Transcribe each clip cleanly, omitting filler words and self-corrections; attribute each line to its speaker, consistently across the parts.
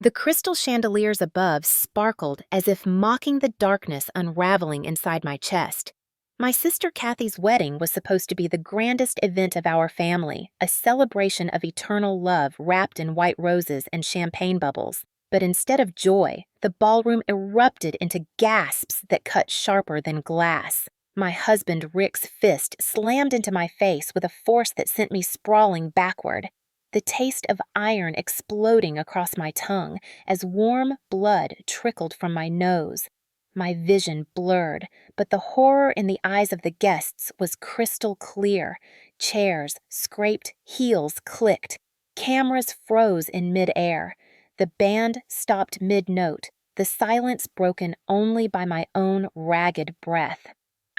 Speaker 1: The crystal chandeliers above sparkled as if mocking the darkness unraveling inside my chest. My sister Kathy's wedding was supposed to be the grandest event of our family, a celebration of eternal love wrapped in white roses and champagne bubbles. But instead of joy, the ballroom erupted into gasps that cut sharper than glass. My husband Rick's fist slammed into my face with a force that sent me sprawling backward, the taste of iron exploding across my tongue as warm blood trickled from my nose. My vision blurred, but the horror in the eyes of the guests was crystal clear. Chairs scraped, heels clicked. Cameras froze in midair. The band stopped mid-note, the silence broken only by my own ragged breath.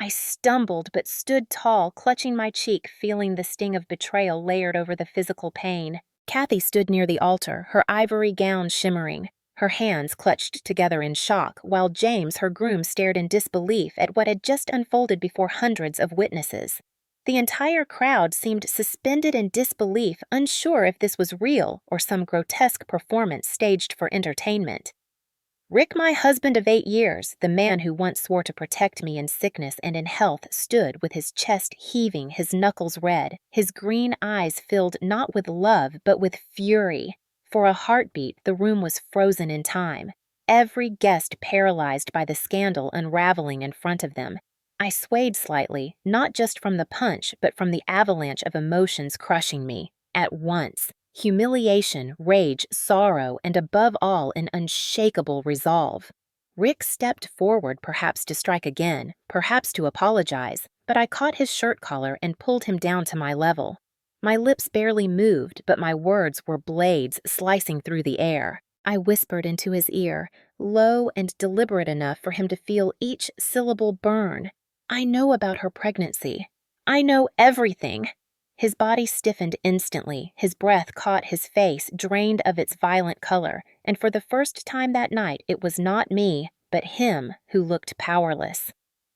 Speaker 1: I stumbled but stood tall, clutching my cheek, feeling the sting of betrayal layered over the physical pain. Kathy stood near the altar, her ivory gown shimmering, her hands clutched together in shock, while James, her groom, stared in disbelief at what had just unfolded before hundreds of witnesses. The entire crowd seemed suspended in disbelief, unsure if this was real or some grotesque performance staged for entertainment. Rick, my husband of 8 years, the man who once swore to protect me in sickness and in health, stood with his chest heaving, his knuckles red, his green eyes filled not with love but with fury. For a heartbeat, the room was frozen in time, every guest paralyzed by the scandal unraveling in front of them. I swayed slightly, not just from the punch, but from the avalanche of emotions crushing me, at once. Humiliation, rage, sorrow, and above all, an unshakable resolve. Rick stepped forward, perhaps to strike again, perhaps to apologize, but I caught his shirt collar and pulled him down to my level. My lips barely moved, but my words were blades slicing through the air. I whispered into his ear, low and deliberate enough for him to feel each syllable burn. I know about her pregnancy. I know everything. His body stiffened instantly, his breath caught his face, drained of its violent color, and for the first time that night it was not me, but him who looked powerless.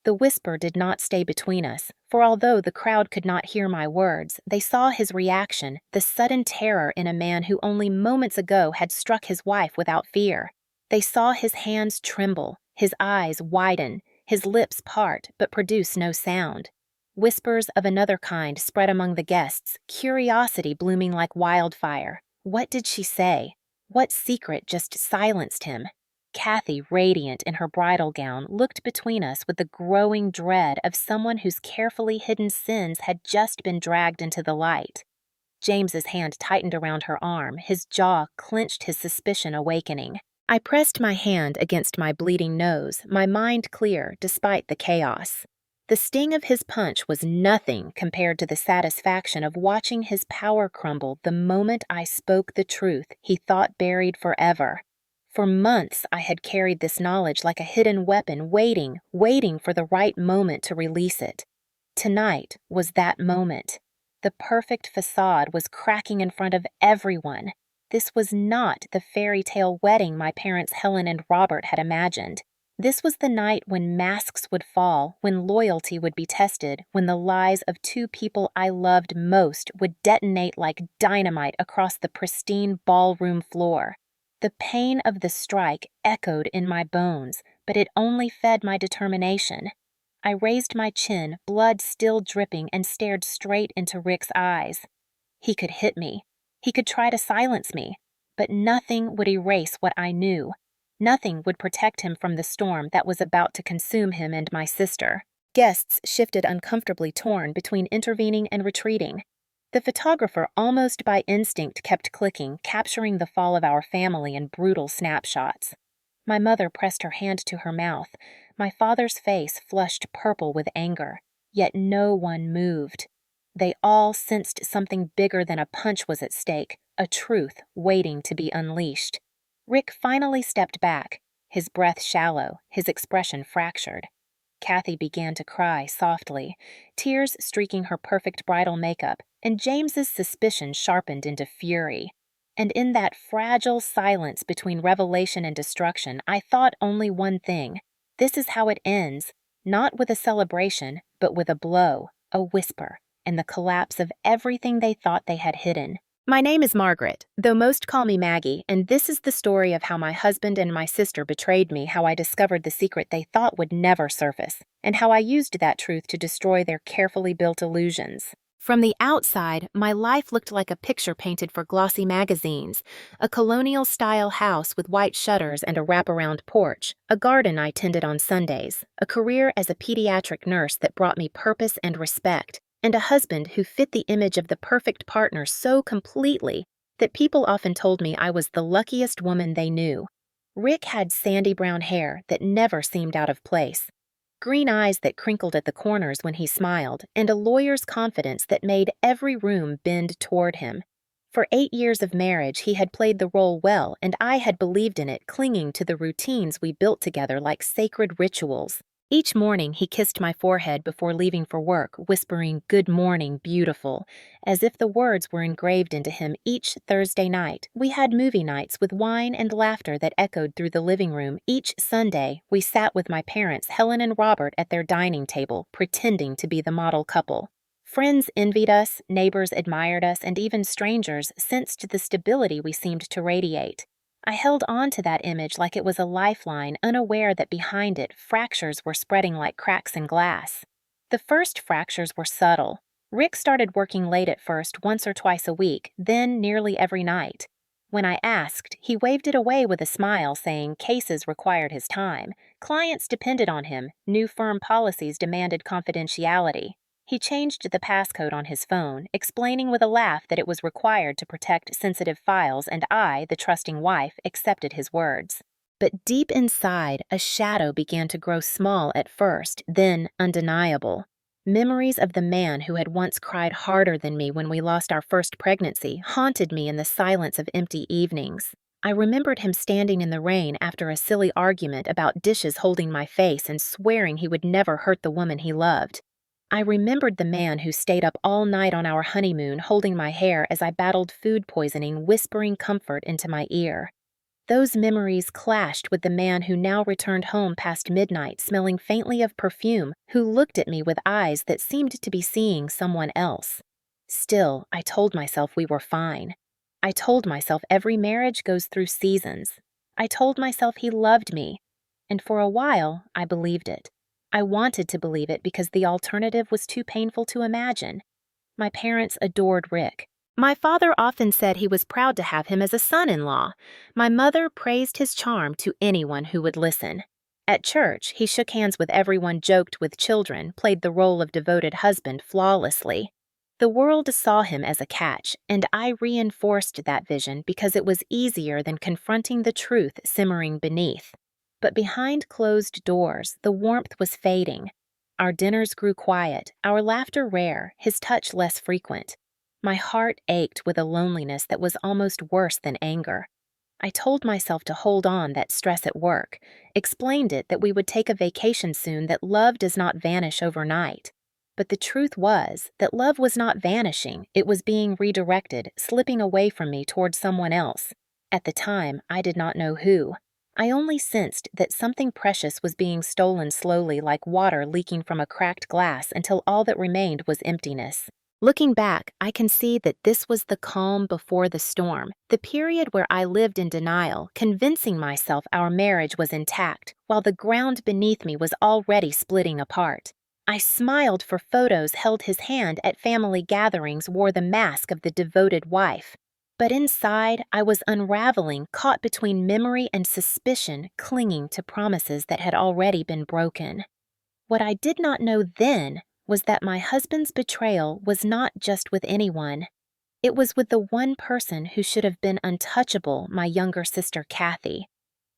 Speaker 1: The whisper did not stay between us, for although the crowd could not hear my words, they saw his reaction, the sudden terror in a man who only moments ago had struck his wife without fear. They saw his hands tremble, his eyes widen, his lips part but produce no sound. Whispers of another kind spread among the guests, curiosity blooming like wildfire. What did she say? What secret just silenced him? Kathy, radiant in her bridal gown, looked between us with the growing dread of someone whose carefully hidden sins had just been dragged into the light. James's hand tightened around her arm, his jaw clenched, his suspicion awakening. I pressed my hand against my bleeding nose, my mind clear despite the chaos. The sting of his punch was nothing compared to the satisfaction of watching his power crumble the moment I spoke the truth he thought buried forever. For months I had carried this knowledge like a hidden weapon, waiting for the right moment to release it. Tonight was that moment. The perfect facade was cracking in front of everyone. This was not the fairy tale wedding my parents Helen and Robert had imagined. This was the night when masks would fall, when loyalty would be tested, when the lies of two people I loved most would detonate like dynamite across the pristine ballroom floor. The pain of the strike echoed in my bones, but it only fed my determination. I raised my chin, blood still dripping, and stared straight into Rick's eyes. He could hit me. He could try to silence me, but nothing would erase what I knew. Nothing would protect him from the storm that was about to consume him and my sister. Guests shifted uncomfortably, torn between intervening and retreating. The photographer, almost by instinct, kept clicking, capturing the fall of our family in brutal snapshots. My mother pressed her hand to her mouth. My father's face flushed purple with anger, yet no one moved. They all sensed something bigger than a punch was at stake, a truth waiting to be unleashed. Rick finally stepped back, his breath shallow, his expression fractured. Kathy began to cry softly, tears streaking her perfect bridal makeup, and James's suspicion sharpened into fury. And in that fragile silence between revelation and destruction, I thought only one thing. This is how it ends, not with a celebration, but with a blow, a whisper, and the collapse of everything they thought they had hidden. My name is Margaret, though most call me Maggie, and this is the story of how my husband and my sister betrayed me, how I discovered the secret they thought would never surface, and how I used that truth to destroy their carefully built illusions. From the outside, my life looked like a picture painted for glossy magazines: a colonial-style house with white shutters and a wraparound porch, a garden I tended on Sundays, a career as a pediatric nurse that brought me purpose and respect, and a husband who fit the image of the perfect partner so completely that people often told me I was the luckiest woman they knew. Rick had sandy brown hair that never seemed out of place, green eyes that crinkled at the corners when he smiled, and a lawyer's confidence that made every room bend toward him. For 8 years of marriage, he had played the role well, and I had believed in it, clinging to the routines we built together like sacred rituals. Each morning, he kissed my forehead before leaving for work, whispering, "Good morning, beautiful," as if the words were engraved into him. Each Thursday night, we had movie nights with wine and laughter that echoed through the living room. Each Sunday, we sat with my parents, Helen and Robert, at their dining table, pretending to be the model couple. Friends envied us, neighbors admired us, and even strangers sensed the stability we seemed to radiate. I held on to that image like it was a lifeline, unaware that behind it, fractures were spreading like cracks in glass. The first fractures were subtle. Rick started working late at first, once or twice a week, then nearly every night. When I asked, he waved it away with a smile, saying cases required his time. Clients depended on him. New firm policies demanded confidentiality. He changed the passcode on his phone, explaining with a laugh that it was required to protect sensitive files, and I, the trusting wife, accepted his words. But deep inside, a shadow began to grow small at first, then undeniable. Memories of the man who had once cried harder than me when we lost our first pregnancy haunted me in the silence of empty evenings. I remembered him standing in the rain after a silly argument about dishes holding my face and swearing he would never hurt the woman he loved. I remembered the man who stayed up all night on our honeymoon, holding my hair as I battled food poisoning, whispering comfort into my ear. Those memories clashed with the man who now returned home past midnight, smelling faintly of perfume, who looked at me with eyes that seemed to be seeing someone else. Still, I told myself we were fine. I told myself every marriage goes through seasons. I told myself he loved me, and for a while, I believed it. I wanted to believe it because the alternative was too painful to imagine. My parents adored Rick. My father often said he was proud to have him as a son-in-law. My mother praised his charm to anyone who would listen. At church, he shook hands with everyone, joked with children, played the role of devoted husband flawlessly. The world saw him as a catch, and I reinforced that vision because it was easier than confronting the truth simmering beneath. But behind closed doors, the warmth was fading. Our dinners grew quiet, our laughter rare, his touch less frequent. My heart ached with a loneliness that was almost worse than anger. I told myself to hold on that stress at work, explained it that we would take a vacation soon, that love does not vanish overnight. But the truth was that love was not vanishing, it was being redirected, slipping away from me toward someone else. At the time, I did not know who. I only sensed that something precious was being stolen slowly, like water leaking from a cracked glass, until all that remained was emptiness. Looking back, I can see that this was the calm before the storm, the period where I lived in denial, convincing myself our marriage was intact, while the ground beneath me was already splitting apart. I smiled for photos, held his hand at family gatherings, wore the mask of the devoted wife. But inside, I was unraveling, caught between memory and suspicion, clinging to promises that had already been broken. What I did not know then was that my husband's betrayal was not just with anyone. It was with the one person who should have been untouchable, my younger sister Kathy.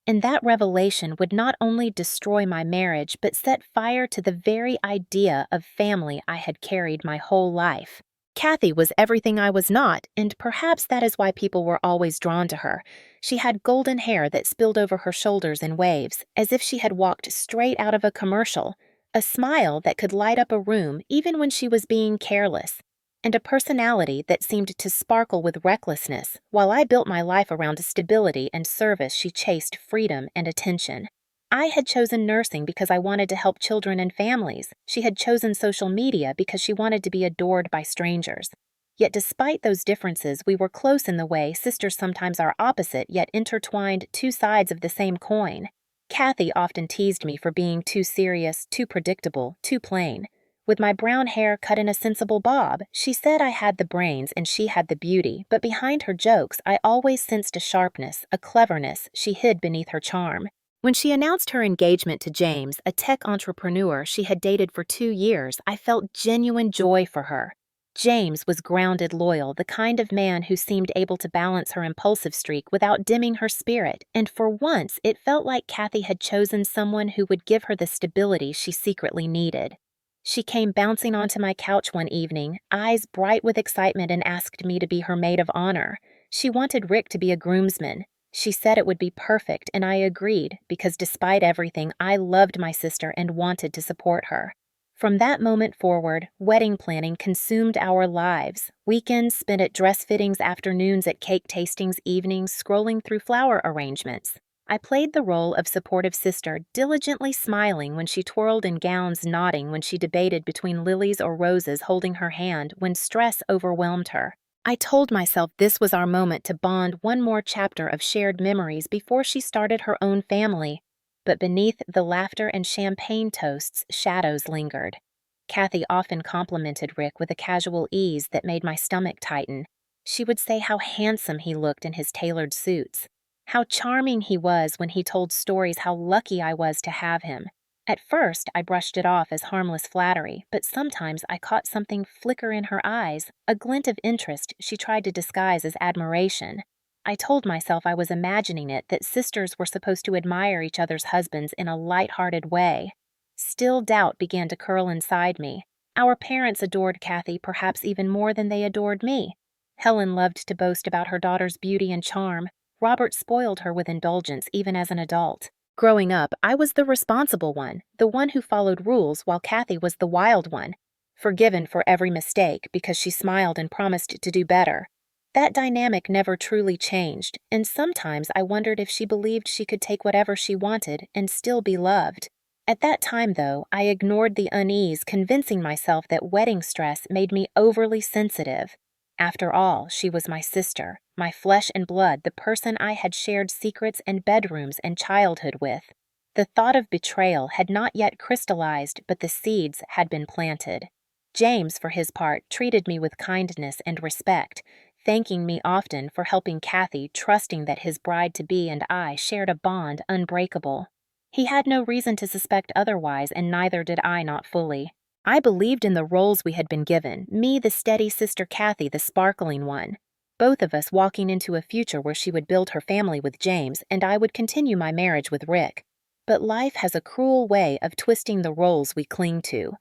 Speaker 1: And that revelation would not only destroy my marriage, but set fire to the very idea of family I had carried my whole life. Kathy was everything I was not, and perhaps that is why people were always drawn to her. She had golden hair that spilled over her shoulders in waves, as if she had walked straight out of a commercial, a smile that could light up a room even when she was being careless, and a personality that seemed to sparkle with recklessness. While I built my life around stability and service, she chased freedom and attention. I had chosen nursing because I wanted to help children and families. She had chosen social media because she wanted to be adored by strangers. Yet despite those differences, we were close in the way sisters sometimes are opposite yet intertwined two sides of the same coin. Kathy often teased me for being too serious, too predictable, too plain. With my brown hair cut in a sensible bob, she said I had the brains and she had the beauty, but behind her jokes I always sensed a sharpness, a cleverness she hid beneath her charm. When she announced her engagement to James, a tech entrepreneur she had dated for 2 years, I felt genuine joy for her. James was grounded loyal, the kind of man who seemed able to balance her impulsive streak without dimming her spirit, and for once it felt like Kathy had chosen someone who would give her the stability she secretly needed. She came bouncing onto my couch one evening, eyes bright with excitement, and asked me to be her maid of honor. She wanted Rick to be a groomsman. She said it would be perfect, and I agreed because despite everything, I loved my sister and wanted to support her. From that moment forward, wedding planning consumed our lives. Weekends spent at dress fittings, afternoons at cake tastings, evenings scrolling through flower arrangements. I played the role of supportive sister, diligently smiling when she twirled in gowns, nodding when she debated between lilies or roses, holding her hand when stress overwhelmed her. I told myself this was our moment to bond one more chapter of shared memories before she started her own family. But beneath the laughter and champagne toasts, shadows lingered. Kathy often complimented Rick with a casual ease that made my stomach tighten. She would say how handsome he looked in his tailored suits, how charming he was when he told stories, how lucky I was to have him. At first, I brushed it off as harmless flattery, but sometimes I caught something flicker in her eyes, a glint of interest she tried to disguise as admiration. I told myself I was imagining it, that sisters were supposed to admire each other's husbands in a light-hearted way. Still, doubt began to curl inside me. Our parents adored Kathy perhaps even more than they adored me. Helen loved to boast about her daughter's beauty and charm. Robert spoiled her with indulgence even as an adult. Growing up, I was the responsible one, the one who followed rules, while Kathy was the wild one, forgiven for every mistake because she smiled and promised to do better. That dynamic never truly changed, and sometimes I wondered if she believed she could take whatever she wanted and still be loved. At that time, though, I ignored the unease, convincing myself that wedding stress made me overly sensitive. After all, she was my sister, my flesh and blood, the person I had shared secrets and bedrooms and childhood with. The thought of betrayal had not yet crystallized, but the seeds had been planted. James, for his part, treated me with kindness and respect, thanking me often for helping Kathy, trusting that his bride-to-be and I shared a bond unbreakable. He had no reason to suspect otherwise, and neither did I, not fully. I believed in the roles we had been given, me the steady sister, Kathy the sparkling one. Both of us walking into a future where she would build her family with James and I would continue my marriage with Rick. But life has a cruel way of twisting the roles we cling to.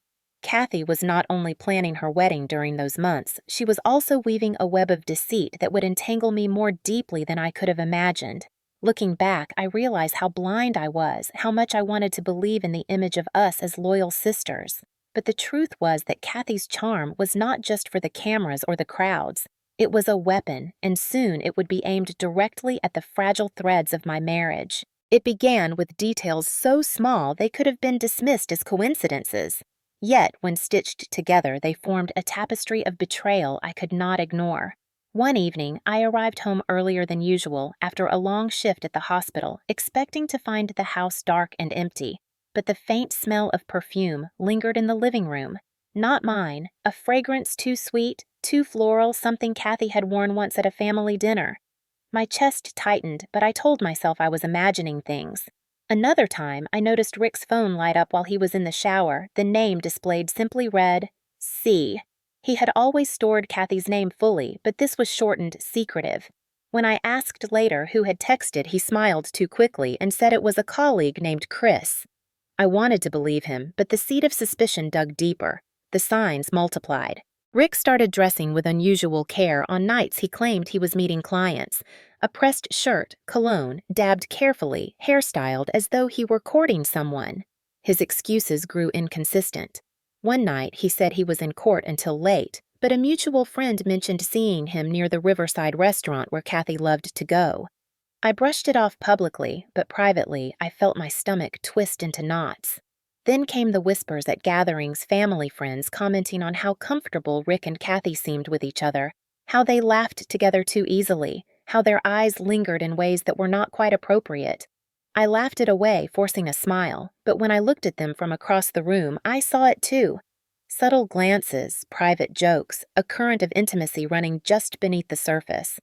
Speaker 1: Kathy was not only planning her wedding during those months, she was also weaving a web of deceit that would entangle me more deeply than I could have imagined. Looking back, I realize how blind I was, how much I wanted to believe in the image of us as loyal sisters. But the truth was that Kathy's charm was not just for the cameras or the crowds. It was a weapon, and soon it would be aimed directly at the fragile threads of my marriage. It began with details so small they could have been dismissed as coincidences. Yet, when stitched together, they formed a tapestry of betrayal I could not ignore. One evening, I arrived home earlier than usual after a long shift at the hospital, expecting to find the house dark and empty. But the faint smell of perfume lingered in the living room. Not mine, a fragrance too sweet, too floral, something Kathy had worn once at a family dinner. My chest tightened, but I told myself I was imagining things. Another time, I noticed Rick's phone light up while he was in the shower. The name displayed simply read, C. He had always stored Kathy's name fully, but this was shortened secretive. When I asked later who had texted, he smiled too quickly and said it was a colleague named Chris. I wanted to believe him, but the seed of suspicion dug deeper. The signs multiplied. Rick started dressing with unusual care on nights he claimed he was meeting clients. A pressed shirt, cologne, dabbed carefully, hairstyled as though he were courting someone. His excuses grew inconsistent. One night he said he was in court until late, but a mutual friend mentioned seeing him near the Riverside restaurant where Kathy loved to go. I brushed it off publicly, but privately I felt my stomach twist into knots. Then came the whispers at gatherings, family friends commenting on how comfortable Rick and Kathy seemed with each other, how they laughed together too easily, how their eyes lingered in ways that were not quite appropriate. I laughed it away, forcing a smile, but when I looked at them from across the room, I saw it too. Subtle glances, private jokes, a current of intimacy running just beneath the surface.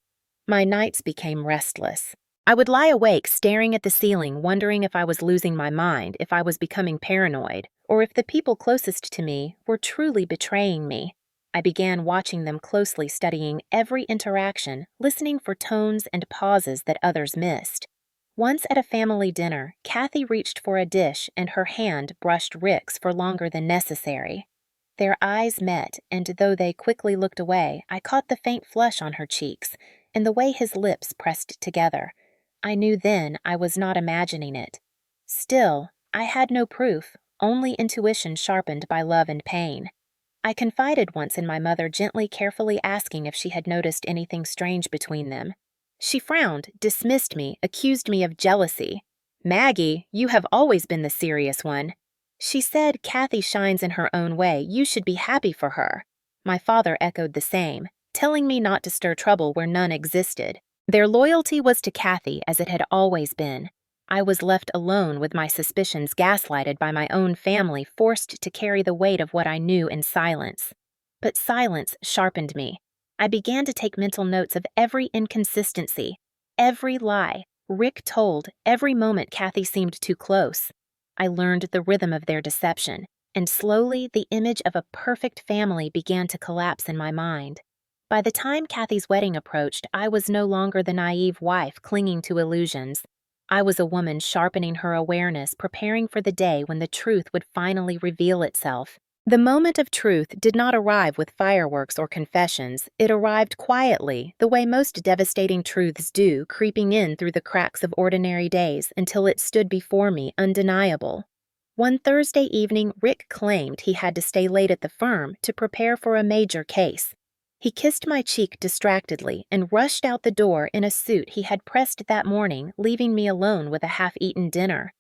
Speaker 1: My nights became restless. I would lie awake staring at the ceiling, wondering if I was losing my mind, if I was becoming paranoid, or if the people closest to me were truly betraying me. I began watching them closely, studying every interaction, listening for tones and pauses that others missed. Once at a family dinner, Kathy reached for a dish and her hand brushed Rick's for longer than necessary. Their eyes met, and though they quickly looked away, I caught the faint flush on her cheeks and the way his lips pressed together. I knew then I was not imagining it. Still, I had no proof, only intuition sharpened by love and pain. I confided once in my mother, gently, carefully asking if she had noticed anything strange between them. She frowned, dismissed me, accused me of jealousy. "Maggie, you have always been the serious one." She said, "Kathy shines in her own way. You should be happy for her." My father echoed the same, telling me not to stir trouble where none existed. Their loyalty was to Kathy as it had always been. I was left alone with my suspicions gaslighted by my own family, forced to carry the weight of what I knew in silence. But silence sharpened me. I began to take mental notes of every inconsistency, every lie Rick told, every moment Kathy seemed too close. I learned the rhythm of their deception, and slowly the image of a perfect family began to collapse in my mind. By the time Kathy's wedding approached, I was no longer the naive wife clinging to illusions. I was a woman sharpening her awareness, preparing for the day when the truth would finally reveal itself. The moment of truth did not arrive with fireworks or confessions. It arrived quietly, the way most devastating truths do, creeping in through the cracks of ordinary days until it stood before me undeniable. One Thursday evening, Rick claimed he had to stay late at the firm to prepare for a major case. He kissed my cheek distractedly and rushed out the door in a suit he had pressed that morning, leaving me alone with a half-eaten dinner.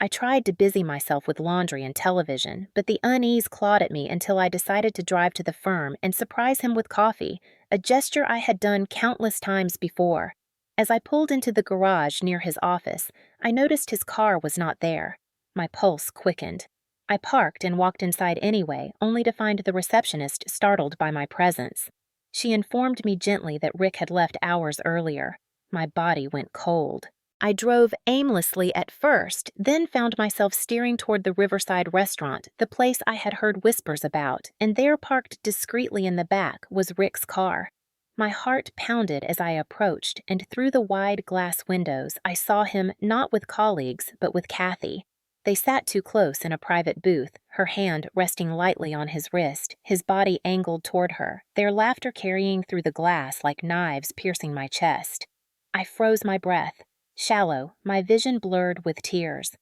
Speaker 1: I tried to busy myself with laundry and television, but the unease clawed at me until I decided to drive to the firm and surprise him with coffee, a gesture I had done countless times before. As I pulled into the garage near his office, I noticed his car was not there. My pulse quickened. I parked and walked inside anyway, only to find the receptionist startled by my presence. She informed me gently that Rick had left hours earlier. My body went cold. I drove aimlessly at first, then found myself steering toward the Riverside restaurant, the place I had heard whispers about, and there parked discreetly in the back was Rick's car. My heart pounded as I approached, and through the wide glass windows I saw him not with colleagues, but with Kathy. They sat too close in a private booth, her hand resting lightly on his wrist, his body angled toward her, their laughter carrying through the glass like knives piercing my chest. I froze my breath. Shallow, my vision blurred with tears.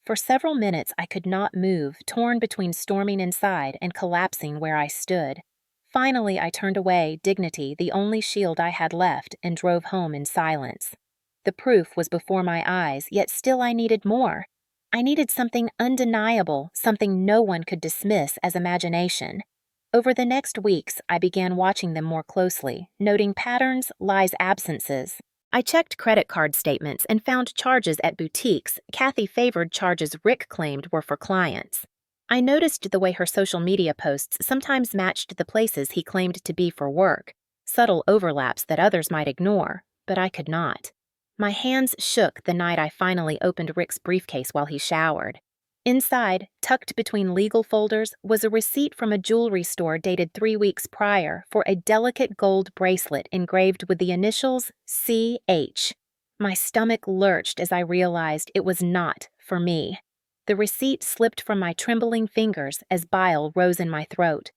Speaker 1: For several minutes I could not move, torn between storming inside and collapsing where I stood. Finally I turned away, dignity the only shield I had left, and drove home in silence. The proof was before my eyes, yet still I needed more. I needed something undeniable, something no one could dismiss as imagination. Over the next weeks, I began watching them more closely, noting patterns, lies, absences. I checked credit card statements and found charges at boutiques Kathy favored charges Rick claimed were for clients. I noticed the way her social media posts sometimes matched the places he claimed to be for work, subtle overlaps that others might ignore, but I could not. My hands shook the night I finally opened Rick's briefcase while he showered. Inside, tucked between legal folders, was a receipt from a jewelry store dated 3 weeks prior for a delicate gold bracelet engraved with the initials C.H. My stomach lurched as I realized it was not for me. The receipt slipped from my trembling fingers as bile rose in my throat.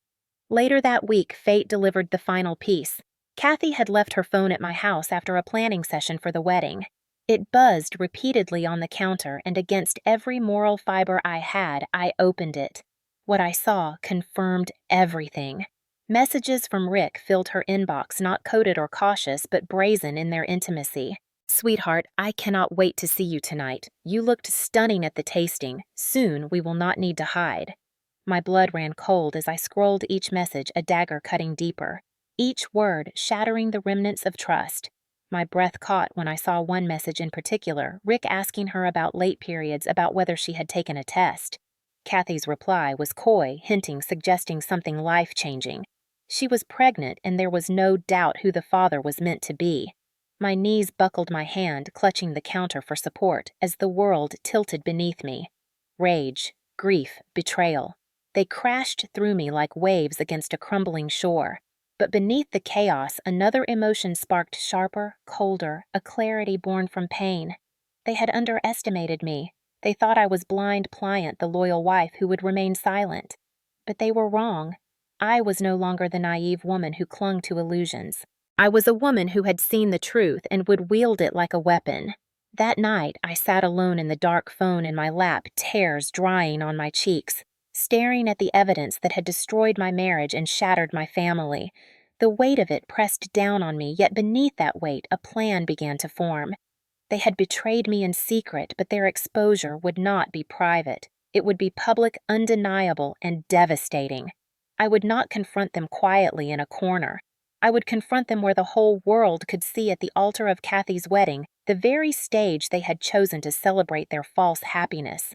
Speaker 1: Later that week, fate delivered the final piece. Kathy had left her phone at my house after a planning session for the wedding. It buzzed repeatedly on the counter, and against every moral fiber I had, I opened it. What I saw confirmed everything. Messages from Rick filled her inbox, not coded or cautious, but brazen in their intimacy. Sweetheart, I cannot wait to see you tonight. You looked stunning at the tasting. Soon we will not need to hide. My blood ran cold as I scrolled each message, a dagger cutting deeper, each word shattering the remnants of trust. My breath caught when I saw one message in particular, Rick asking her about late periods, about whether she had taken a test. Kathy's reply was coy, suggesting something life-changing. She was pregnant, and there was no doubt who the father was meant to be. My knees buckled my hand, clutching the counter for support, as the world tilted beneath me. Rage, grief, betrayal. They crashed through me like waves against a crumbling shore. But beneath the chaos, another emotion sparked sharper, colder, a clarity born from pain. They had underestimated me. They thought I was blind Pliant, the loyal wife who would remain silent. But they were wrong. I was no longer the naive woman who clung to illusions. I was a woman who had seen the truth and would wield it like a weapon. That night, I sat alone in the dark, phone in my lap, tears drying on my cheeks, staring at the evidence that had destroyed my marriage and shattered my family. The weight of it pressed down on me, yet beneath that weight, a plan began to form. They had betrayed me in secret, but their exposure would not be private. It would be public, undeniable, and devastating. I would not confront them quietly in a corner. I would confront them where the whole world could see, at the altar of Kathy's wedding, the very stage they had chosen to celebrate their false happiness.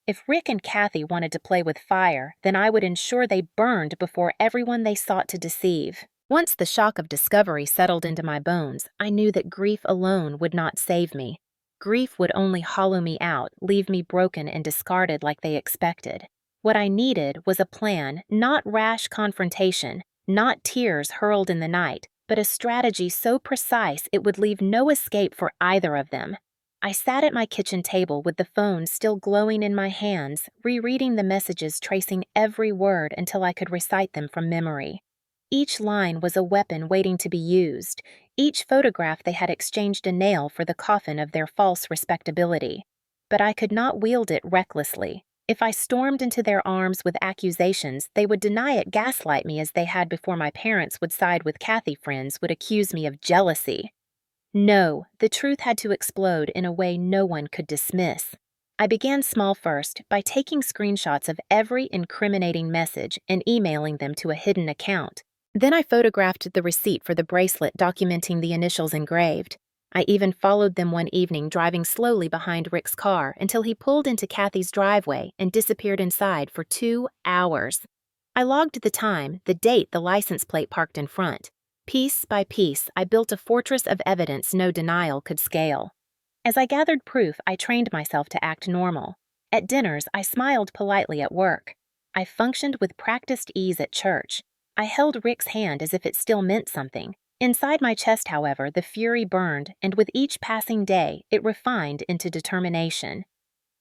Speaker 1: If Rick and Kathy wanted to play with fire, then I would ensure they burned before everyone they sought to deceive. Once the shock of discovery settled into my bones, I knew that grief alone would not save me. Grief would only hollow me out, leave me broken and discarded like they expected. What I needed was a plan, not rash confrontation, not tears hurled in the night, but a strategy so precise it would leave no escape for either of them. I sat at my kitchen table with the phone still glowing in my hands, rereading the messages, tracing every word until I could recite them from memory. Each line was a weapon waiting to be used. Each photograph they had exchanged a nail for the coffin of their false respectability. But I could not wield it recklessly. If I stormed into their arms with accusations, they would deny it, gaslight me as they had before. My parents would side with Kathy, friends would accuse me of jealousy. No, the truth had to explode in a way no one could dismiss. I began small first, by taking screenshots of every incriminating message and emailing them to a hidden account. Then I photographed the receipt for the bracelet documenting the initials engraved. I even followed them one evening, driving slowly behind Rick's car until he pulled into Kathy's driveway and disappeared inside for 2 hours. I logged the time, the date, the license plate parked in front. Piece by piece, I built a fortress of evidence no denial could scale. As I gathered proof, I trained myself to act normal. At dinners, I smiled politely at work. I functioned with practiced ease at church. I held Rick's hand as if it still meant something. Inside my chest, however, the fury burned, and with each passing day, it refined into determination.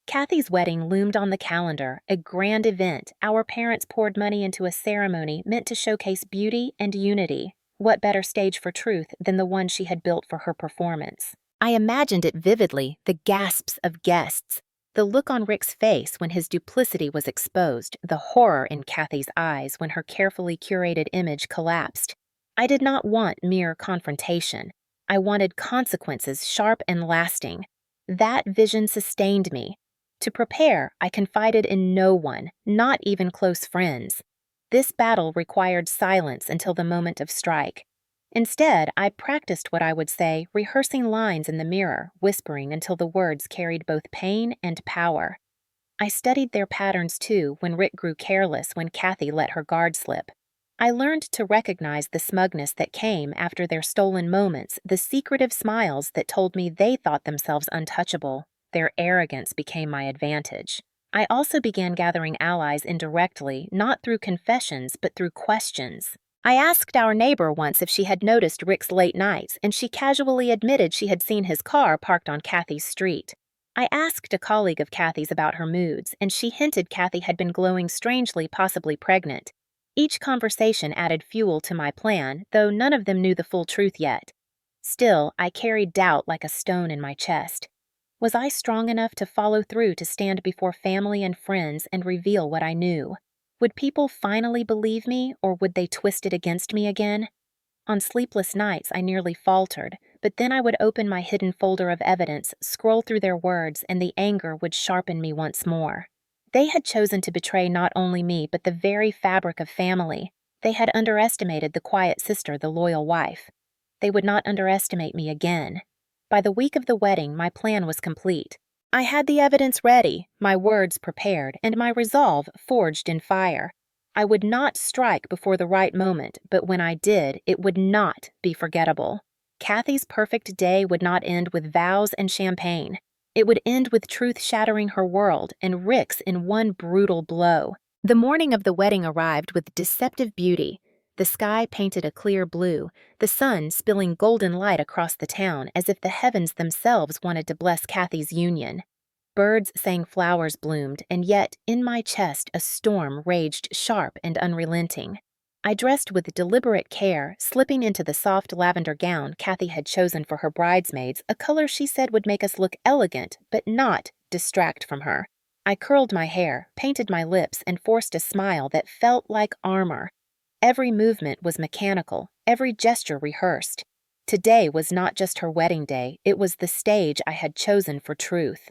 Speaker 1: Kathy's wedding loomed on the calendar, a grand event. Our parents poured money into a ceremony meant to showcase beauty and unity. What better stage for truth than the one she had built for her performance? I imagined it vividly, the gasps of guests, the look on Rick's face when his duplicity was exposed, the horror in Kathy's eyes when her carefully curated image collapsed. I did not want mere confrontation. I wanted consequences, sharp and lasting. That vision sustained me. To prepare, I confided in no one, not even close friends. This battle required silence until the moment of strike. Instead, I practiced what I would say, rehearsing lines in the mirror, whispering until the words carried both pain and power. I studied their patterns too when Rick grew careless, when Kathy let her guard slip. I learned to recognize the smugness that came after their stolen moments, the secretive smiles that told me they thought themselves untouchable. Their arrogance became my advantage. I also began gathering allies indirectly, not through confessions, but through questions. I asked our neighbor once if she had noticed Rick's late nights, and she casually admitted she had seen his car parked on Kathy's street. I asked a colleague of Kathy's about her moods, and she hinted Kathy had been glowing strangely, possibly pregnant. Each conversation added fuel to my plan, though none of them knew the full truth yet. Still, I carried doubt like a stone in my chest. Was I strong enough to follow through, to stand before family and friends and reveal what I knew? Would people finally believe me, or would they twist it against me again? On sleepless nights, I nearly faltered, but then I would open my hidden folder of evidence, scroll through their words, and the anger would sharpen me once more. They had chosen to betray not only me, but the very fabric of family. They had underestimated the quiet sister, the loyal wife. They would not underestimate me again. By the week of the wedding, my plan was complete. I had the evidence ready, my words prepared, and my resolve forged in fire. I would not strike before the right moment, but when I did, it would not be forgettable. Kathy's perfect day would not end with vows and champagne. It would end with truth shattering her world and Rick's in one brutal blow. The morning of the wedding arrived with deceptive beauty. The sky painted a clear blue, the sun spilling golden light across the town as if the heavens themselves wanted to bless Kathy's union. Birds sang, flowers bloomed, and yet in my chest a storm raged sharp and unrelenting. I dressed with deliberate care, slipping into the soft lavender gown Kathy had chosen for her bridesmaids, a color she said would make us look elegant but not distract from her. I curled my hair, painted my lips, and forced a smile that felt like armor. Every movement was mechanical, every gesture rehearsed. Today was not just her wedding day, it was the stage I had chosen for truth.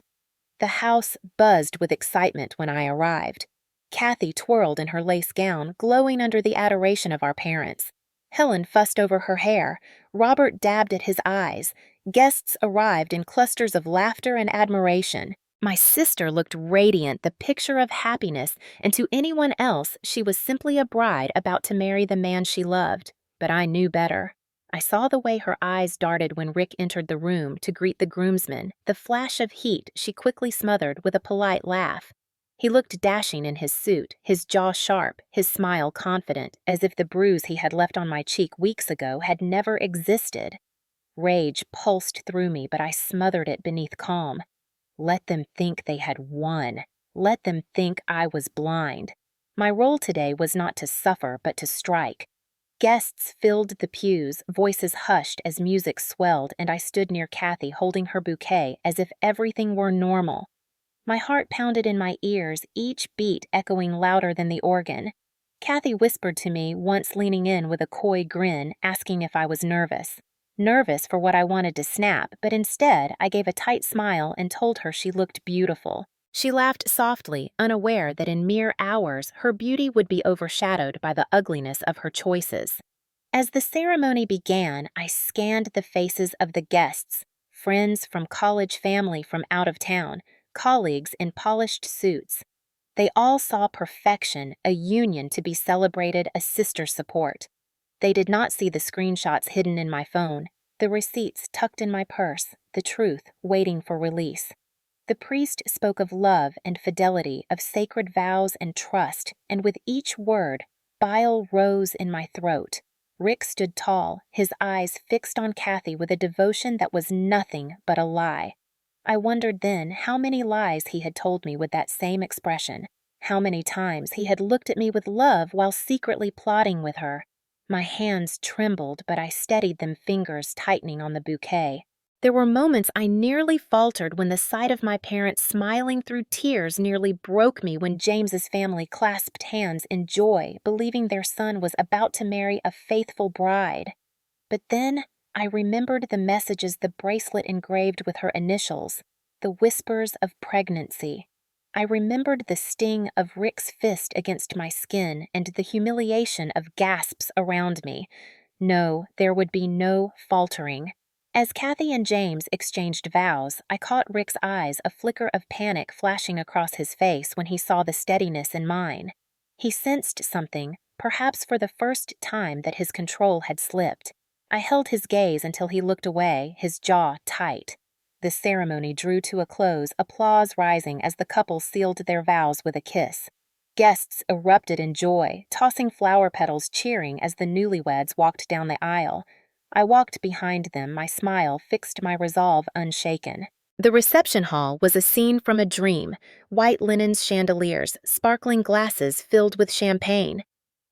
Speaker 1: The house buzzed with excitement when I arrived. Kathy twirled in her lace gown, glowing under the adoration of our parents. Helen fussed over her hair. Robert dabbed at his eyes. Guests arrived in clusters of laughter and admiration. My sister looked radiant, the picture of happiness, and to anyone else, she was simply a bride about to marry the man she loved. But I knew better. I saw the way her eyes darted when Rick entered the room to greet the groomsmen, the flash of heat she quickly smothered with a polite laugh. He looked dashing in his suit, his jaw sharp, his smile confident, as if the bruise he had left on my cheek weeks ago had never existed. Rage pulsed through me, but I smothered it beneath calm. Let them think they had won. Let them think I was blind. My role today was not to suffer, but to strike. Guests filled the pews, voices hushed as music swelled, and I stood near Kathy holding her bouquet as if everything were normal. My heart pounded in my ears, each beat echoing louder than the organ. Kathy whispered to me, once leaning in with a coy grin, asking if I was nervous. Nervous for what I wanted to snap, but instead I gave a tight smile and told her she looked beautiful. She laughed softly, unaware that in mere hours her beauty would be overshadowed by the ugliness of her choices. As the ceremony began, I scanned the faces of the guests, friends from college, family from out of town, colleagues in polished suits. They all saw perfection, a union to be celebrated, a sister support. They did not see the screenshots hidden in my phone, the receipts tucked in my purse, the truth waiting for release. The priest spoke of love and fidelity, of sacred vows and trust, and with each word, bile rose in my throat. Rick stood tall, his eyes fixed on Kathy with a devotion that was nothing but a lie. I wondered then how many lies he had told me with that same expression, how many times he had looked at me with love while secretly plotting with her. My hands trembled, but I steadied them, fingers tightening on the bouquet. There were moments I nearly faltered when the sight of my parents smiling through tears nearly broke me when James's family clasped hands in joy, believing their son was about to marry a faithful bride. But then I remembered the messages the bracelet engraved with her initials, the whispers of pregnancy. I remembered the sting of Rick's fist against my skin and the humiliation of gasps around me. No, there would be no faltering. As Kathy and James exchanged vows, I caught Rick's eyes, a flicker of panic flashing across his face when he saw the steadiness in mine. He sensed something, perhaps for the first time, that his control had slipped. I held his gaze until he looked away, his jaw tight. The ceremony drew to a close, applause rising as the couple sealed their vows with a kiss. Guests erupted in joy, tossing flower petals, cheering as the newlyweds walked down the aisle. I walked behind them, my smile fixed, my resolve unshaken. The reception hall was a scene from a dream, white linens, chandeliers, sparkling glasses filled with champagne.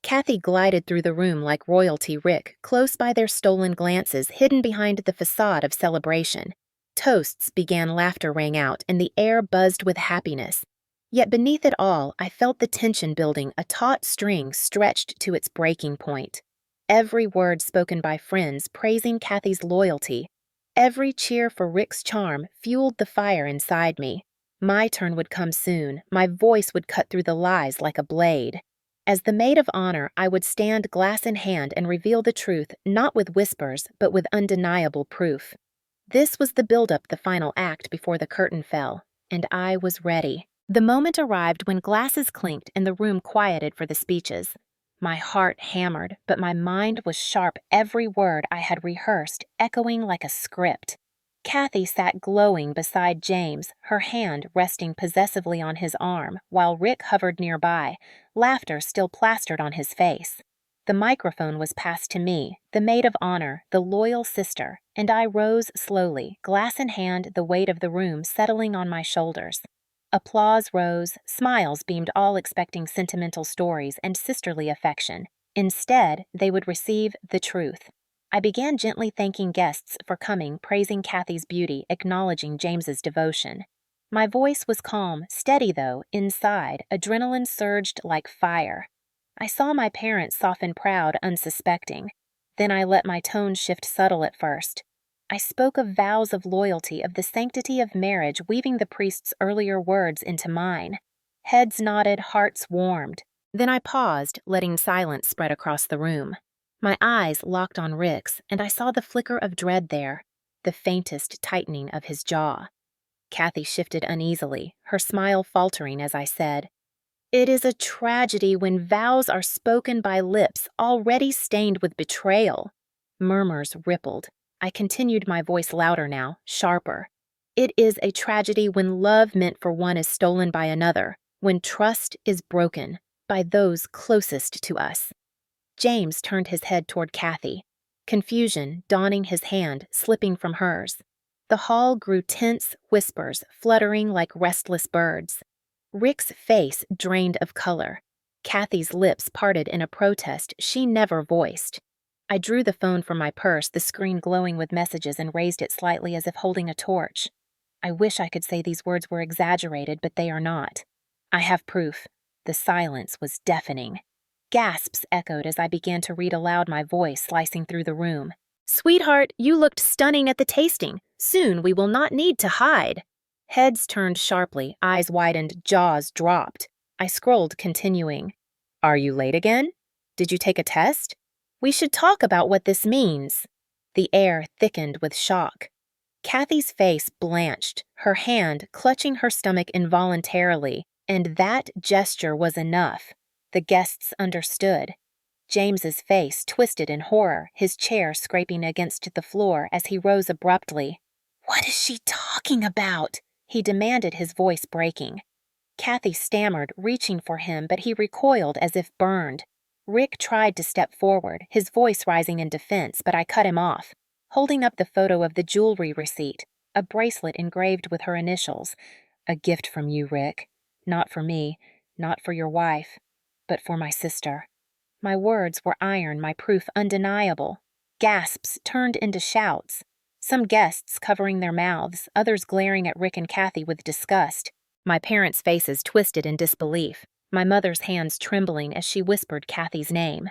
Speaker 1: Kathy glided through the room like royalty, Rick, close by their stolen glances, hidden behind the facade of celebration. Toasts began, laughter rang out, and the air buzzed with happiness. Yet beneath it all, I felt the tension building, a taut string stretched to its breaking point. Every word spoken by friends praising Kathy's loyalty, Every cheer for Rick's charm fueled the fire inside me. My turn would come soon. My voice would cut through the lies like a blade. As the maid of honor, I would stand glass in hand and reveal the truth, not with whispers, but with undeniable proof. This was the build-up, the final act before the curtain fell, and I was ready. The moment arrived when glasses clinked and the room quieted for the speeches. My heart hammered, but my mind was sharp, every word I had rehearsed echoing like a script. Kathy sat glowing beside James, her hand resting possessively on his arm, while Rick hovered nearby, laughter still plastered on his face. The microphone was passed to me, the maid of honor, the loyal sister, and I rose slowly, glass in hand, the weight of the room settling on my shoulders. Applause rose, smiles beamed, all expecting sentimental stories and sisterly affection. Instead, they would receive the truth. I began gently thanking guests for coming, praising Kathy's beauty, acknowledging James's devotion. My voice was calm, steady though. Inside, adrenaline surged like fire. I saw my parents soften proud, unsuspecting. Then I let my tone shift subtle at first. I spoke of vows of loyalty, of the sanctity of marriage, weaving the priest's earlier words into mine. Heads nodded, hearts warmed. Then I paused, letting silence spread across the room. My eyes locked on Rick's, and I saw the flicker of dread there, the faintest tightening of his jaw. Kathy shifted uneasily, her smile faltering as I said, "It is a tragedy when vows are spoken by lips already stained with betrayal." Murmurs rippled. I continued, my voice louder now, sharper. "It is a tragedy when love meant for one is stolen by another, when trust is broken by those closest to us." James turned his head toward Kathy, confusion donning his hand, slipping from hers. The hall grew tense, whispers fluttering like restless birds. Rick's face drained of color. Kathy's lips parted in a protest she never voiced. I drew the phone from my purse, the screen glowing with messages, and raised it slightly as if holding a torch. I wish I could say these words were exaggerated, but they are not. I have proof. The silence was deafening. Gasps echoed as I began to read aloud, my voice slicing through the room. "Sweetheart, you looked stunning at the tasting. Soon we will not need to hide." Heads turned sharply, eyes widened, jaws dropped. I scrolled, continuing. "Are you late again? Did you take a test? We should talk about what this means." The air thickened with shock. Kathy's face blanched, her hand clutching her stomach involuntarily, and that gesture was enough. The guests understood. James's face twisted in horror, his chair scraping against the floor as he rose abruptly. "What is she talking about?" he demanded, his voice breaking. Kathy stammered, reaching for him, but he recoiled as if burned. Rick tried to step forward, his voice rising in defense, but I cut him off, holding up the photo of the jewelry receipt, a bracelet engraved with her initials. "A gift from you, Rick. Not for me, not for your wife, but for my sister." My words were iron, my proof undeniable. Gasps turned into shouts. Some guests covering their mouths, others glaring at Rick and Kathy with disgust. My parents' faces twisted in disbelief, my mother's hands trembling as she whispered Kathy's name.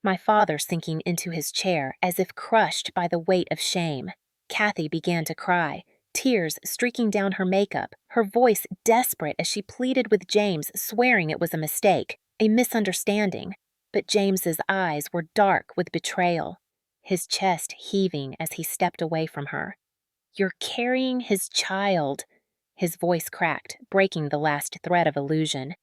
Speaker 1: My father sinking into his chair as if crushed by the weight of shame. Kathy began to cry, tears streaking down her makeup, her voice desperate as she pleaded with James, swearing it was a mistake, a misunderstanding. But James's eyes were dark with betrayal, his chest heaving as he stepped away from her. "You're carrying his child." His voice cracked, breaking the last thread of illusion.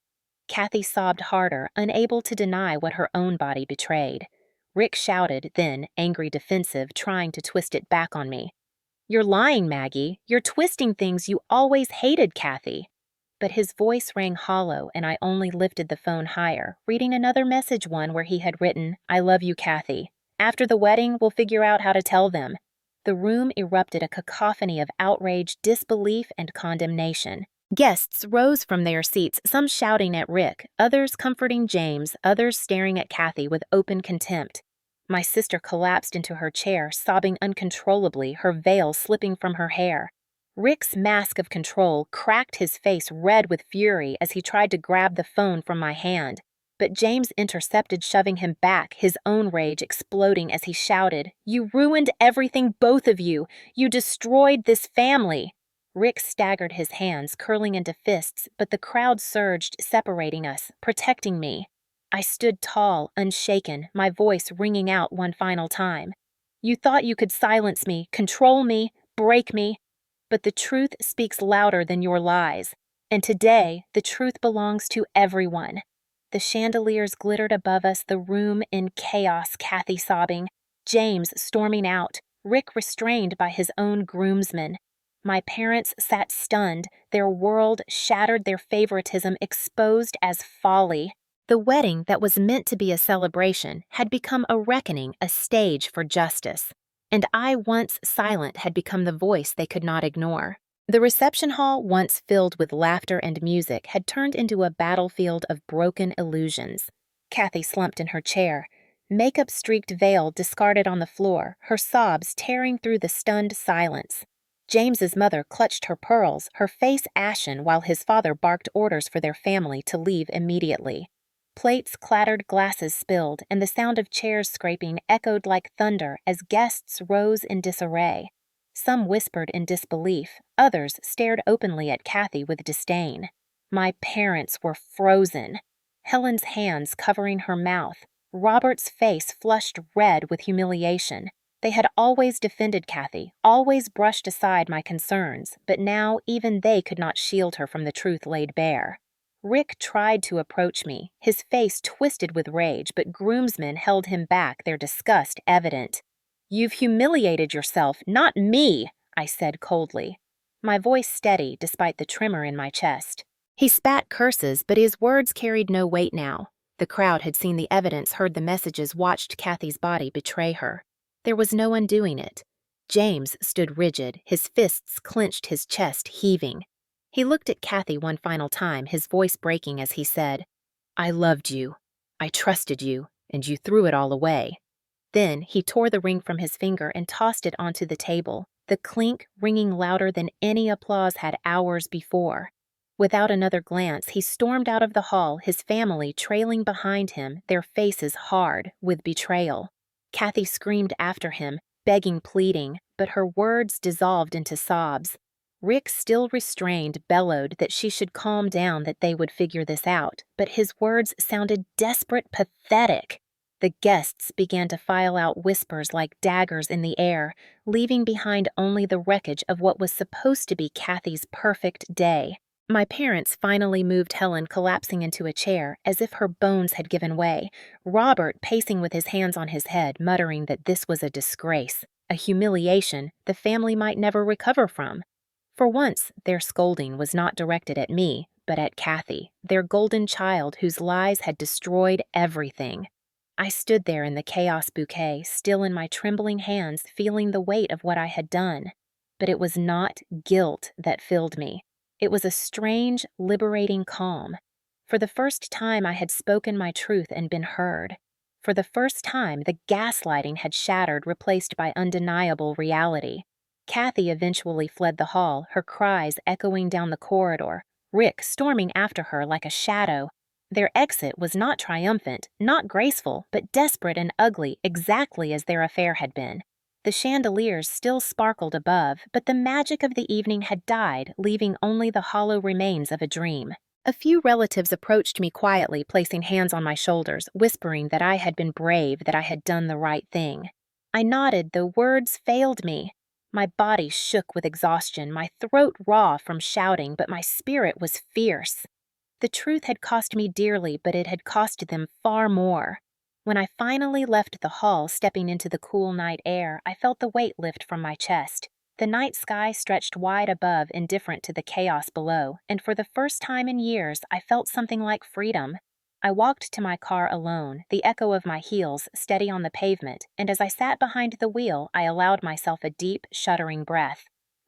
Speaker 1: Kathy sobbed harder, unable to deny what her own body betrayed. Rick shouted, then, angry, defensive, trying to twist it back on me. "You're lying, Maggie. You're twisting things. You always hated Kathy." But his voice rang hollow, and I only lifted the phone higher, reading another message, one where he had written, "I love you, Kathy. After the wedding, we'll figure out how to tell them." The room erupted, a cacophony of outrage, disbelief, and condemnation. Guests rose from their seats, some shouting at Rick, others comforting James, others staring at Kathy with open contempt. My sister collapsed into her chair, sobbing uncontrollably, her veil slipping from her hair. Rick's mask of control cracked, his face red with fury as he tried to grab the phone from my hand. but James intercepted, shoving him back, his own rage exploding as he shouted, "You ruined everything, both of you! You destroyed this family!" Rick staggered, his hands curling into fists, but the crowd surged, separating us, protecting me. I stood tall, unshaken, my voice ringing out one final time. "You thought you could silence me, control me, break me, but the truth speaks louder than your lies. And today, the truth belongs to everyone." The chandeliers glittered above us, the room in chaos, Kathy sobbing, James storming out, Rick restrained by his own groomsmen. My parents sat stunned, their world shattered, their favoritism exposed as folly. The wedding that was meant to be a celebration had become a reckoning, a stage for justice. And I, once silent, had become the voice they could not ignore. The reception hall, once filled with laughter and music, had turned into a battlefield of broken illusions. Kathy slumped in her chair, makeup-streaked veil discarded on the floor, her sobs tearing through the stunned silence. James's mother clutched her pearls, her face ashen, while his father barked orders for their family to leave immediately. Plates clattered, glasses spilled, and the sound of chairs scraping echoed like thunder as guests rose in disarray. Some whispered in disbelief, others stared openly at Kathy with disdain. My parents were frozen. Helen's hands covering her mouth, Robert's face flushed red with humiliation. They had always defended Kathy, always brushed aside my concerns, but now even they could not shield her from the truth laid bare. Rick tried to approach me, his face twisted with rage, but groomsmen held him back, their disgust evident. "You've humiliated yourself, not me," I said coldly, my voice steady despite the tremor in my chest. He spat curses, but his words carried no weight now. The crowd had seen the evidence, heard the messages, watched Kathy's body betray her. There was no undoing it. James stood rigid, his fists clenched, his chest heaving. He looked at Kathy one final time, his voice breaking as he said, "I loved you. I trusted you, and you threw it all away." Then he tore the ring from his finger and tossed it onto the table, the clink ringing louder than any applause had hours before. Without another glance, he stormed out of the hall, his family trailing behind him, their faces hard with betrayal. Kathy screamed after him, begging, pleading, but her words dissolved into sobs. Rick, still restrained, bellowed that she should calm down, that they would figure this out, but his words sounded desperate, pathetic. The guests began to file out, whispers like daggers in the air, leaving behind only the wreckage of what was supposed to be Kathy's perfect day. My parents finally moved Helen, collapsing into a chair, as if her bones had given way, Robert pacing with his hands on his head, muttering that this was a disgrace, a humiliation the family might never recover from. For once, their scolding was not directed at me, but at Kathy, their golden child whose lies had destroyed everything. I stood there in the chaos bouquet, still in my trembling hands, feeling the weight of what I had done. But it was not guilt that filled me. It was a strange, liberating calm. For the first time, I had spoken my truth and been heard. For the first time, the gaslighting had shattered, replaced by undeniable reality. Kathy eventually fled the hall, her cries echoing down the corridor, Rick storming after her like a shadow. Their exit was not triumphant, not graceful, but desperate and ugly, exactly as their affair had been. The chandeliers still sparkled above, but the magic of the evening had died, leaving only the hollow remains of a dream. A few relatives approached me quietly, placing hands on my shoulders, whispering that I had been brave, that I had done the right thing. I nodded, though words failed me. My body shook with exhaustion, my throat raw from shouting, but my spirit was fierce. The truth had cost me dearly, but it had cost them far more. When I finally left the hall, stepping into the cool night air, I felt the weight lift from my chest. The night sky stretched wide above, indifferent to the chaos below, and for the first time in years, I felt something like freedom. I walked to my car alone, the echo of my heels steady on the pavement, and as I sat behind the wheel, I allowed myself a deep, shuddering breath.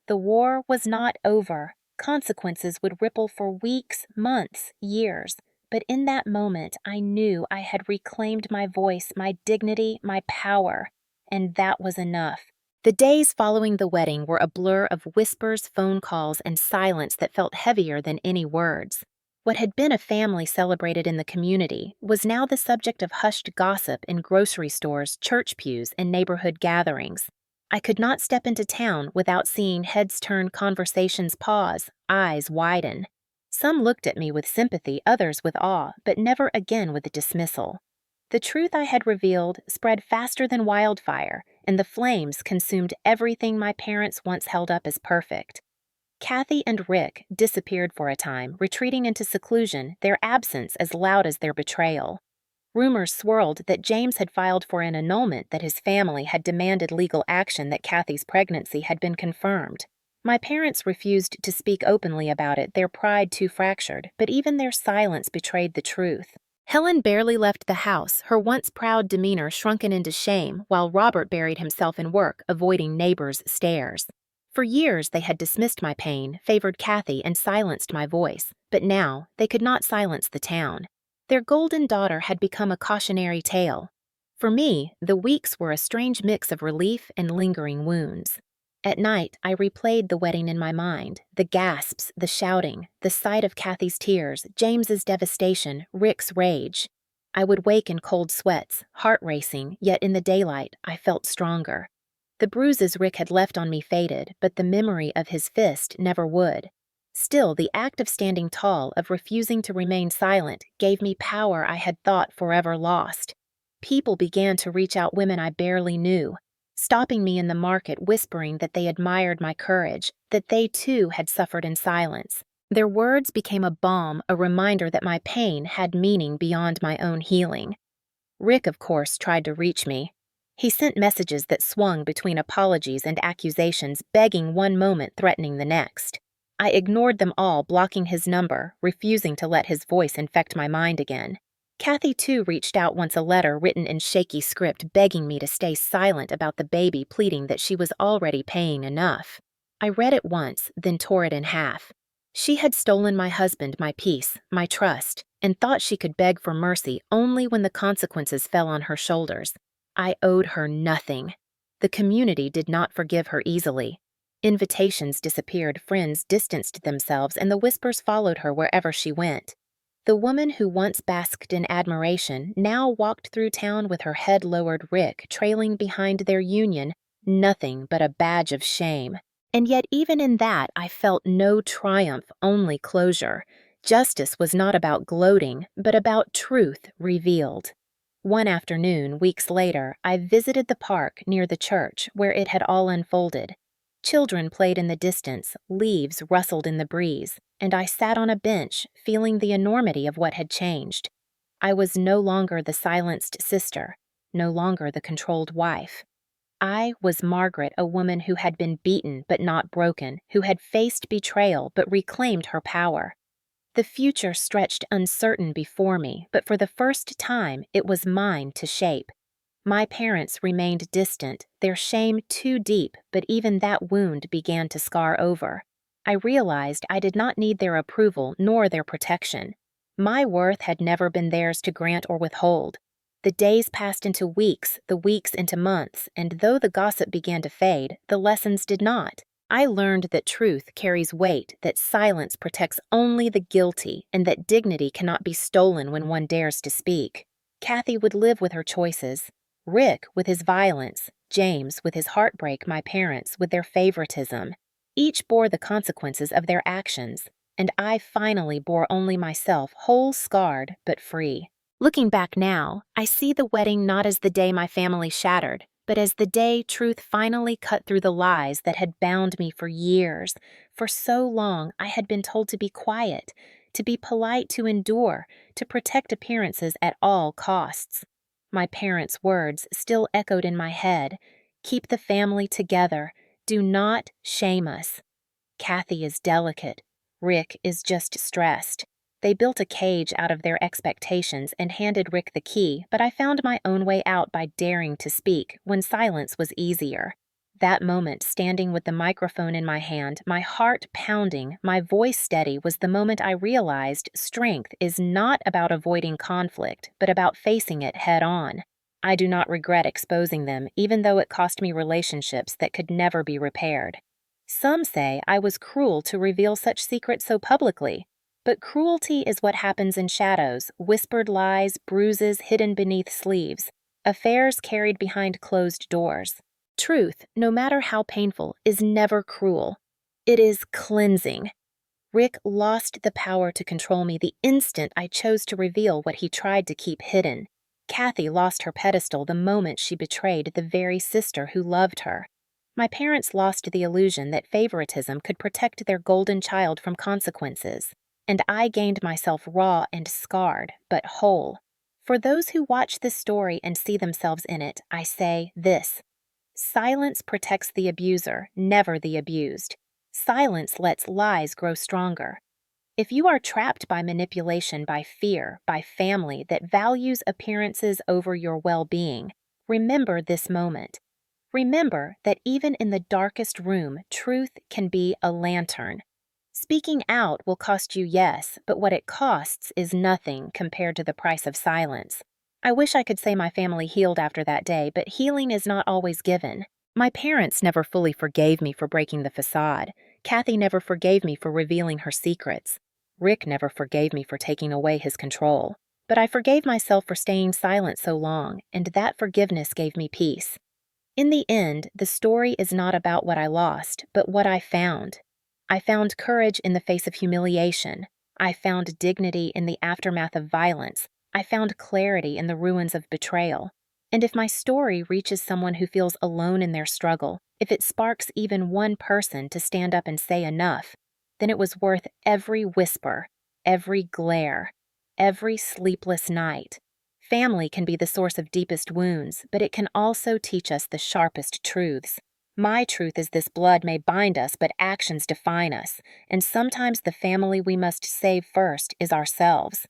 Speaker 1: The war was not over. Consequences would ripple for weeks, months, years. But in that moment, I knew I had reclaimed my voice, my dignity, my power. And that was enough. The days following the wedding were a blur of whispers, phone calls, and silence that felt heavier than any words. What had been a family celebrated in the community was now the subject of hushed gossip in grocery stores, church pews, and neighborhood gatherings. I could not step into town without seeing heads turn, conversations pause, eyes widen. Some looked at me with sympathy, others with awe, but never again with dismissal. The truth I had revealed spread faster than wildfire, and the flames consumed everything my parents once held up as perfect. Kathy and Rick disappeared for a time, retreating into seclusion, their absence as loud as their betrayal. Rumors swirled that James had filed for an annulment, that his family had demanded legal action, that Kathy's pregnancy had been confirmed. My parents refused to speak openly about it, their pride too fractured, but even their silence betrayed the truth. Helen barely left the house, her once proud demeanor shrunken into shame, while Robert buried himself in work, avoiding neighbors' stares. For years they had dismissed my pain, favored Kathy, and silenced my voice, but now they could not silence the town. Their golden daughter had become a cautionary tale. For me, the weeks were a strange mix of relief and lingering wounds. At night, I replayed the wedding in my mind, the gasps, the shouting, the sight of Kathy's tears, James's devastation, Rick's rage. I would wake in cold sweats, heart racing, yet in the daylight I felt stronger. The bruises Rick had left on me faded, but the memory of his fist never would. Still, the act of standing tall, of refusing to remain silent, gave me power I had thought forever lost. People began to reach out, women I barely knew, stopping me in the market, whispering that they admired my courage, that they too had suffered in silence. Their words became a balm, a reminder that my pain had meaning beyond my own healing. Rick, of course, tried to reach me. He sent messages that swung between apologies and accusations, begging one moment, threatening the next. I ignored them all, blocking his number, refusing to let his voice infect my mind again. Kathy, too, reached out once, a letter written in shaky script begging me to stay silent about the baby, pleading that she was already paying enough. I read it once, then tore it in half. She had stolen my husband, my peace, my trust, and thought she could beg for mercy only when the consequences fell on her shoulders. I owed her nothing. The community did not forgive her easily. Invitations disappeared, friends distanced themselves, and the whispers followed her wherever she went. The woman who once basked in admiration now walked through town with her head lowered, Rick trailing behind their union, nothing but a badge of shame. And yet even in that I felt no triumph, only closure. Justice was not about gloating, but about truth revealed. One afternoon, weeks later, I visited the park near the church where it had all unfolded. Children played in the distance, leaves rustled in the breeze, and I sat on a bench, feeling the enormity of what had changed. I was no longer the silenced sister, no longer the controlled wife. I was Margaret, a woman who had been beaten but not broken, who had faced betrayal but reclaimed her power. The future stretched uncertain before me, but for the first time it was mine to shape. My parents remained distant, their shame too deep, but even that wound began to scar over. I realized I did not need their approval nor their protection. My worth had never been theirs to grant or withhold. The days passed into weeks, the weeks into months, and though the gossip began to fade, the lessons did not. I learned that truth carries weight, that silence protects only the guilty, and that dignity cannot be stolen when one dares to speak. Kathy would live with her choices. Rick with his violence, James with his heartbreak, my parents with their favoritism. Each bore the consequences of their actions, and I finally bore only myself, whole, scarred, but free. Looking back now, I see the wedding not as the day my family shattered, but as the day truth finally cut through the lies that had bound me for years. For so long, I had been told to be quiet, to be polite, to endure, to protect appearances at all costs. My parents' words still echoed in my head. Keep the family together. Do not shame us. Kathy is delicate. Rick is just stressed. They built a cage out of their expectations and handed Rick the key, but I found my own way out by daring to speak when silence was easier. That moment, standing with the microphone in my hand, my heart pounding, my voice steady, was the moment I realized strength is not about avoiding conflict, but about facing it head on. I do not regret exposing them, even though it cost me relationships that could never be repaired. Some say I was cruel to reveal such secrets so publicly, But cruelty is what happens in shadows, whispered lies, bruises hidden beneath sleeves, affairs carried behind closed doors. Truth, no matter how painful, is never cruel. It is cleansing. Rick lost the power to control me the instant I chose to reveal what he tried to keep hidden. Kathy lost her pedestal the moment she betrayed the very sister who loved her. My parents lost the illusion that favoritism could protect their golden child from consequences, and I gained myself raw and scarred, but whole. For those who watch this story and see themselves in it, I say this: silence protects the abuser, never the abused. Silence lets lies grow stronger. If you are trapped by manipulation, by fear, by family that values appearances over your well-being, remember this moment. Remember that even in the darkest room, truth can be a lantern. Speaking out will cost you, yes, but what it costs is nothing compared to the price of silence. I wish I could say my family healed after that day, but healing is not always given. My parents never fully forgave me for breaking the facade. Kathy never forgave me for revealing her secrets. Rick never forgave me for taking away his control. But I forgave myself for staying silent so long, and that forgiveness gave me peace. In the end, the story is not about what I lost, but what I found. I found courage in the face of humiliation. I found dignity in the aftermath of violence. I found clarity in the ruins of betrayal. And if my story reaches someone who feels alone in their struggle, if it sparks even one person to stand up and say enough, then it was worth every whisper, every glare, every sleepless night. Family can be the source of deepest wounds, but it can also teach us the sharpest truths. My truth is this: blood may bind us, but actions define us, and sometimes the family we must save first is ourselves.